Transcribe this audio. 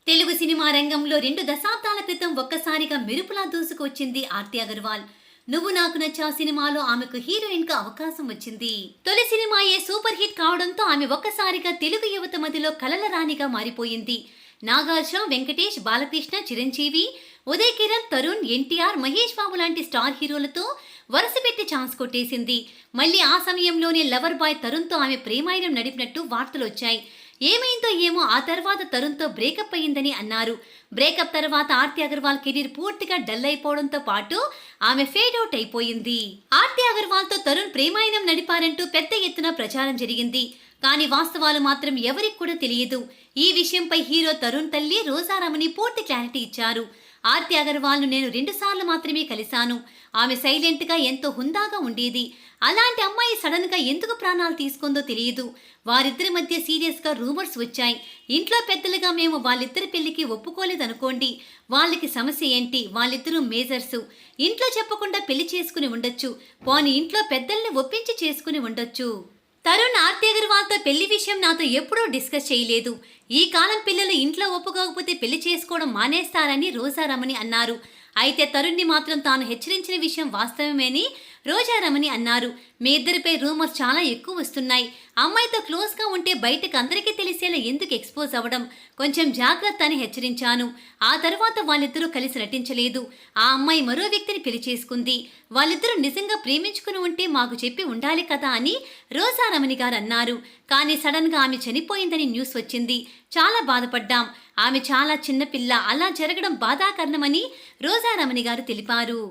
Telugu cinema రంగంలో 2 దశాబ్దాల క్రితం ఒక్కసారిగా మెరుపులా దూసుకొచ్చింది ఆర్తి అగర్వాల్. 'నువ్వు నాకు నచ్చా' సినిమాలో ఆమెకు హీరోయిన్‌గా అవకాశం వచ్చింది. తొలి సినిమాయే సూపర్ హిట్ కావడంతో ఆమె ఒక్కసారిగా తెలుగు యువత మదిలో కలల రాణిగా మారిపోయింది. నాగార్జున, వెంకటేష్, బాలకృష్ణ, చిరంజీవి, ఉదయ్ కిరణ్, తరుణ్, ఎన్టీఆర్, మహేష్ బాబు లాంటి స్టార్ హీరోలతో వరుసపెట్టి ఛాన్స్ కొట్టేసింది. మళ్ళీ ఆ సమయంలోనే లవర్ బాయ్ తరుణ్‌తో ఆమె ప్రేమాయణం నడిపినట్టు వార్తలొచ్చాయి. ఏమైందో ఏమో ఆ తర్వాత తరుణ్‌తో బ్రేకప్ అయిందని అన్నారు. బ్రేకప్ తర్వాత ఆర్తి అగర్వాల్ కెరీర్ పూర్తిగా డల్ అయిపోవడంతో పాటు ఆమె ఫేడ్ అవుట్ అయిపోయింది. ఆర్తి అగర్వాల్‌తో తరుణ్ ప్రేమాయణం నడిపారంటూ పెద్ద ఎత్తున ప్రచారం జరిగింది. కానీ వాస్తవాలు మాత్రం ఎవరికి కూడా తెలియదు. ఈ విషయంపై హీరో తరుణ్ తల్లి రోజారమణి పూర్తి క్లారిటీ ఇచ్చారు. ఆర్తి అగర్వాల్‌ను నేను 2 సార్లు మాత్రమే కలిశాను. ఆమె సైలెంట్‌గా ఎంతో హుందాగా ఉండేది. అలాంటి అమ్మాయి సడన్‌గా ఎందుకు ప్రాణాలు తీసుకుందో తెలియదు. వారిద్దరి మధ్య సీరియస్‌గా రూమర్స్ వచ్చాయి. ఇంట్లో పెద్దలుగా మేము వాళ్ళిద్దరి పెళ్లికి ఒప్పుకోలేదనుకోండి. వాళ్ళకి సమస్య ఏంటి? వాళ్ళిద్దరూ మేజర్సు. ఇంట్లో చెప్పకుండా పెళ్లి చేసుకుని ఉండొచ్చు. పోనీ ఇంట్లో పెద్దల్ని ఒప్పించి చేసుకుని ఉండొచ్చు. తరుణ్ ఆర్తి అగర్వాల్‌తో పెళ్లి విషయం నాతో ఎప్పుడూ డిస్కస్ చేయలేదు. ఈ కాలం పిల్లలు ఇంట్లో ఒప్పుకోకపోతే పెళ్లి చేసుకోవడం మానేస్తారని రోజారమణి అన్నారు. అయితే తరుణ్‌ని మాత్రం తాను హెచ్చరించిన విషయం వాస్తవమేని రోజారమణి అన్నారు. మీ ఇద్దరిపై రూమర్స్ చాలా ఎక్కువ వస్తున్నాయి. అమ్మాయితో క్లోజ్గా ఉంటే బయటకు అందరికీ తెలిసేలా ఎందుకు ఎక్స్పోజ్ అవ్వడం? కొంచెం జాగ్రత్త అని హెచ్చరించాను. ఆ తర్వాత వాళ్ళిద్దరూ కలిసి నటించలేదు. ఆ అమ్మాయి మరో వ్యక్తిని పెళ్లి చేసుకుంది. వాళ్ళిద్దరూ నిజంగా ప్రేమించుకుని ఉంటే మాకు చెప్పి ఉండాలి కదా అని రోజారమణి గారు అన్నారు. కానీ సడన్గా ఆమె చనిపోయిందని న్యూస్ వచ్చింది. చాలా బాధపడ్డాం. ఆమె చాలా చిన్నపిల్ల. అలా జరగడం బాధాకరణమని రోజారమణి గారు తెలిపారు.